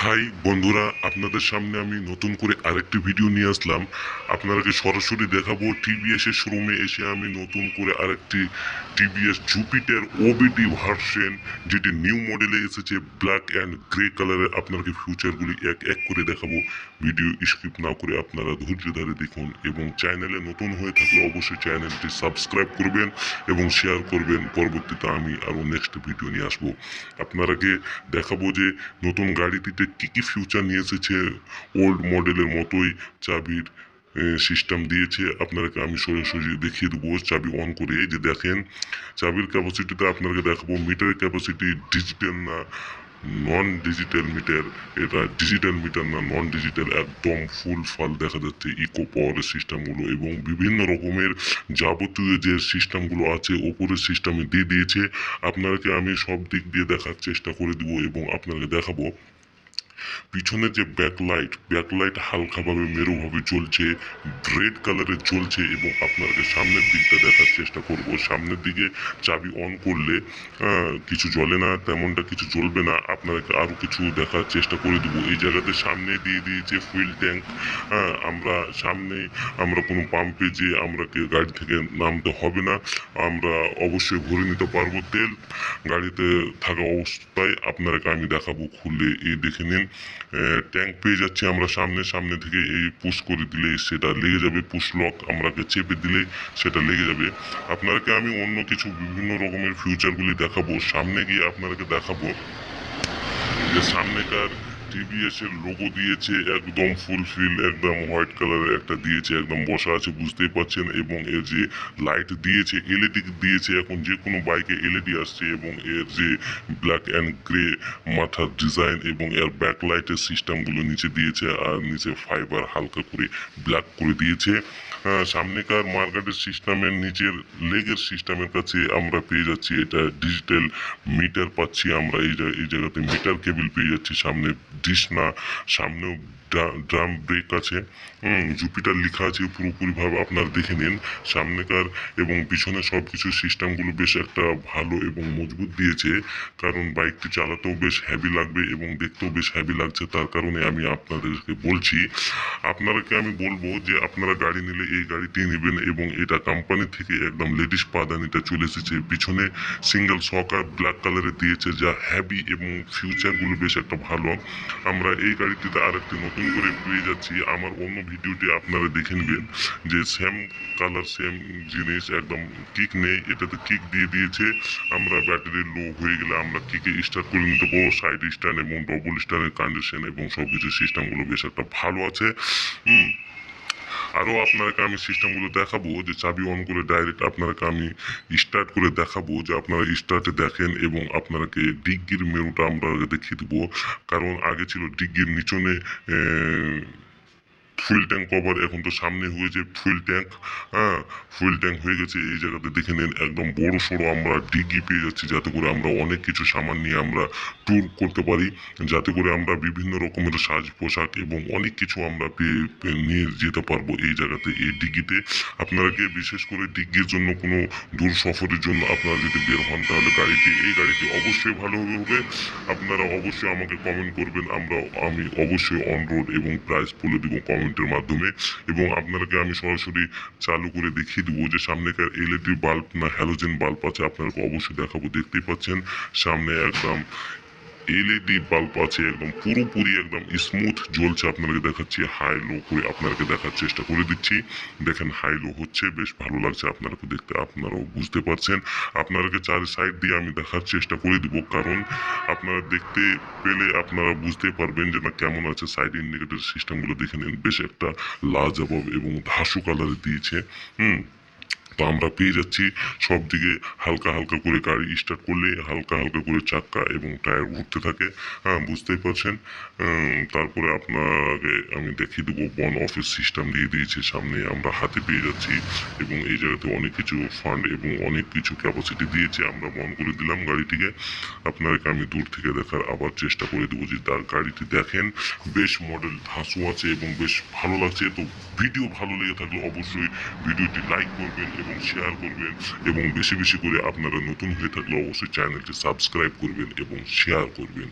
High বন্ধুরা, আপনাদের সামনে আমি নতুন করে আরেকটি ভিডিও নিয়ে আসলাম। আপনাদেরকে সরাসরি দেখাবো টিভিএস এর শোরুমে এসে আমি নতুন করে আরেকটি টিভিএস জুপিটার ওবিডি ভার্সন, যেটি নিউ মডেলে এসেছে ব্ল্যাক অ্যান্ড গ্রে কালারের। আপনাদেরকে ফিউচারগুলি এক এক করে দেখাবো। ভিডিও স্কিপ না করে আপনারা ধৈর্য ধরে দেখুন, এবং চ্যানেলে নতুন হয়ে থাকলে অবশ্যই চ্যানেলটি সাবস্ক্রাইব করবেন এবং শেয়ার করবেন। পরবর্তীতে আমি আরও নেক্সট ভিডিও নিয়ে আসবো। আপনারাকে দেখাবো যে নতুন গাড়িটিতে কী কী ফিউচার নিয়ে এসেছে। ওল্ড মডেলের মতোই চাবির সিস্টেম দিয়েছে। আপনাকে আমি সরাসরি দেখিয়ে দেবো চাবি অন করে। এই যে দেখেন, চাবির ক্যাপাসিটিতে আপনাকে দেখাবো। মিটারের ক্যাপাসিটি ডিজিটাল না নন ডিজিটাল মিটার। এটা ডিজিটাল মিটার না, নন ডিজিটাল, একদম ফুল ফাল দেখা যাচ্ছে ইকো পাওয়ারের সিস্টেমগুলো, এবং বিভিন্ন রকমের যাবতীয় যে সিস্টেমগুলো আছে ওপরের সিস্টেমে দিয়ে দিয়েছে। আপনাকে আমি সব দিক দিয়ে দেখার চেষ্টা করে দিব এবং আপনাকে দেখাবো। পিছনে যে ব্যাকলাইট হালকাভাবে মেরুভাবে জ্বলছে, রেড কালারের জ্বলছে, এবং আপনাকে সামনের দিকটা দেখার চেষ্টা করব। সামনের দিকে চাবি অন করলে কিছু জ্বলে না, তেমনটা কিছু জ্বলবে না। আপনাকে আরও কিছু দেখার চেষ্টা করে দেবো। এই জায়গাতে সামনে দিয়ে দিয়েছে ফুয়েল ট্যাঙ্ক। আমরা কোনো পাম্পে যে আমরা গাড়ি থেকে নামতে হবে না, আমরা অবশ্যই ভরে নিতে পারবো তেল গাড়িতে থাকা অবস্থায়। আপনাকে আমি দেখাবো খুলে। এই দেখে নিন, ট্যাঙ্ক পেয়ে যাচ্ছি আমরা সামনে থেকে। এই পুশ করে দিলে সেটা লেগে যাবে, পুশ লক আমরাকে চেপে দিলে সেটা লেগে যাবে। আপনাকে আমি অন্য কিছু বিভিন্ন রকমের ফিউচারগুলি দেখাবো। সামনে গিয়ে আপনাকে দেখাবো যে সামনেকার টিভিএস এর লোগো দিয়েছে, একদম ফুলফিল, একদম হোয়াইট কালারের একটা দিয়েছে, একদম বসা আছে, বুঝতেই পারছেন। এবং এর যে লাইট দিয়েছে, এলইডি দিয়েছে। এখন যে কোনো বাইকে এলইডি আসছে, এবং এর যে ব্ল্যাক অ্যান্ড গ্রে মাথার ডিজাইন, এবং এর ব্যাকলাইটের সিস্টেমগুলো নিচে দিয়েছে, আর নিচে ফাইবার হালকা করে ব্ল্যাক করে দিয়েছে। সামনেকার মার্কেটের সিস্টেমের নিচের লেগের সিস্টেমের কাছে আমরা পেয়ে যাচ্ছি এটা ডিজিটাল মিটার পাচ্ছি আমরা। এই জায়গাতে মিটার কেবল পেয়ে যাচ্ছি। সামনে ডিশ না, সামনেও ড্রাম ব্রেক আছে। জুপিটার লেখা আছে পুরোপুরিভাবে, আপনারা দেখে নিন সামনেকার এবং পিছনে সব কিছু সিস্টেমগুলো বেশ একটা ভালো এবং মজবুত দিয়েছে। কারণ বাইকটি চালাতেও বেশ হ্যাভি লাগবে এবং দেখতেও বেশ হ্যাভি লাগছে। তার কারণে আমি আপনাদেরকে বলছি, আপনাদেরকে আমি বলবো যে আপনারা গাড়ি নিলে এই গাড়িটি নেবেন। এবং এটা কোম্পানি থেকে একদম লেডিস পাদানিটা চলে এসেছে। পিছনে সিঙ্গেল সকার ব্ল্যাক কালারে দিয়েছে, যা হ্যাভি এবং ফিউচারগুলো বেশ একটা ভালো। আমরা এই গাড়িটিতে আরেকটি নতুন করে পেয়ে যাচ্ছি। আমার অন্য ভিডিওটি আপনারা দেখে নেবেন যে সেম কালার সেম জিনিস, একদম কিক নেই, এটাতে কিক দিয়ে দিয়েছে। আমরা ব্যাটারি লো হয়ে গেলে আমরা কিকে স্টার্ট করে নিতে পারবো। সাইড স্ট্যান্ড এবং ডবল স্ট্যান্ডের কন্ডিশন এবং সব কিছু সিস্টেমগুলো বেশ একটা ভালো আছে। আরও আপনাকে আমি সিস্টেমগুলো দেখাবো, যে চাবি অন করে ডাইরেক্ট আপনাকে আমি স্টার্ট করে দেখাবো, যে আপনারা স্টার্টে দেখেন। এবং আপনাকে ডিগ্গির মেরুটা আমরা দেখিয়ে দেবো। কারণ আগে ছিল ডিগ্গির নিচনে ফুয়েল ট্যাঙ্ক কভার, এখন তো সামনে হয়েছে ফুয়েল ট্যাঙ্ক। ফুয়েল ট্যাঙ্ক হয়ে গেছে। এই জায়গাতে দেখে নিন একদম বড় সড়ো আমরা ডিগ্গি পেয়ে যাচ্ছি, যাতে করে আমরা অনেক কিছু সামান নিয়ে আমরা ট্যুর করতে পারি, যাতে করে আমরা বিভিন্ন রকমের সাজ পোশাক এবং অনেক কিছু আমরা নিয়ে যেতে পারবো এই জায়গাতে, এই ডিগ্গিতে। আপনাকে বিশেষ করে ডিগ্গির জন্য কোনো দূর সফরের জন্য আপনারা যদি বের হন, তাহলে এই গাড়িটি অবশ্যই ভালো হবে। আপনারা অবশ্যই আমাকে কমেন্ট করবেন, আমি অবশ্যই অন রোড এবং প্রাইস বলে দেবো কমেন্টের মাধ্যমে। এবং আপনাকে আমি সরাসরি চালু করে দেখিয়ে দেবো যে সামনেকার এলইডি বাল্ব না হ্যালোজেন বাল্ব আছে, আপনাকে অবশ্যই দেখাবো। দেখতেই পাচ্ছেন সামনে একদম এলইডি বাল্ব আছে, একদম পুরোপুরি একদম স্মুথ জ্বলছে। আপনাকে দেখাচ্ছি হাই লো করে, আপনাকে দেখার চেষ্টা করে দিচ্ছি। দেখেন হাই লো হচ্ছে, বেশ ভালো লাগছে আপনাকে দেখতে, আপনারাও বুঝতে পারছেন। আপনাকে চার সাইড দিয়ে আমি দেখার চেষ্টা করে দিব, কারণ আপনারা দেখতে পেলে আপনারা বুঝতে পারবেন যে না কেমন আছে। সাইড ইন্ডিকেটর সিস্টেমগুলো দেখে নিন, বেশ একটা লাজবাব এবং ধাসু কালারে দিয়েছে। তো আমরা পেয়ে যাচ্ছি সব দিকে হালকা হালকা করে গাড়ি স্টার্ট করলে হালকা হালকা করে চাক্কা এবং টায়ার ঘুরতে থাকে। বুঝতেই পারছেন। তারপরে আপনাকে আমি দেখিয়ে দেবো বন অফিস সিস্টেম দিয়ে দিয়েছে সামনে, আমরা হাতে পেয়ে যাচ্ছি। এবং এই জায়গাতে অনেক কিছু ফান্ড এবং অনেক কিছু ক্যাপাসিটি দিয়েছে, আমরা বন করে দিলাম গাড়িটিকে। আপনাকে আমি দূর থেকে দেখার আবার চেষ্টা করে দেবো, যে তার গাড়িটি দেখেন বেশ মডেল ধাসু আছে এবং বেশ ভালো লাগছে। তো ভিডিও ভালো লেগে থাকলে অবশ্যই ভিডিওটি লাইক করবেন এবং শেয়ার করবেন, এবং বেশি বেশি করে আপনারা নতুন হয়ে থাকলে অবশ্যই চ্যানেলটি সাবস্ক্রাইব করবেন এবং শেয়ার করবেন।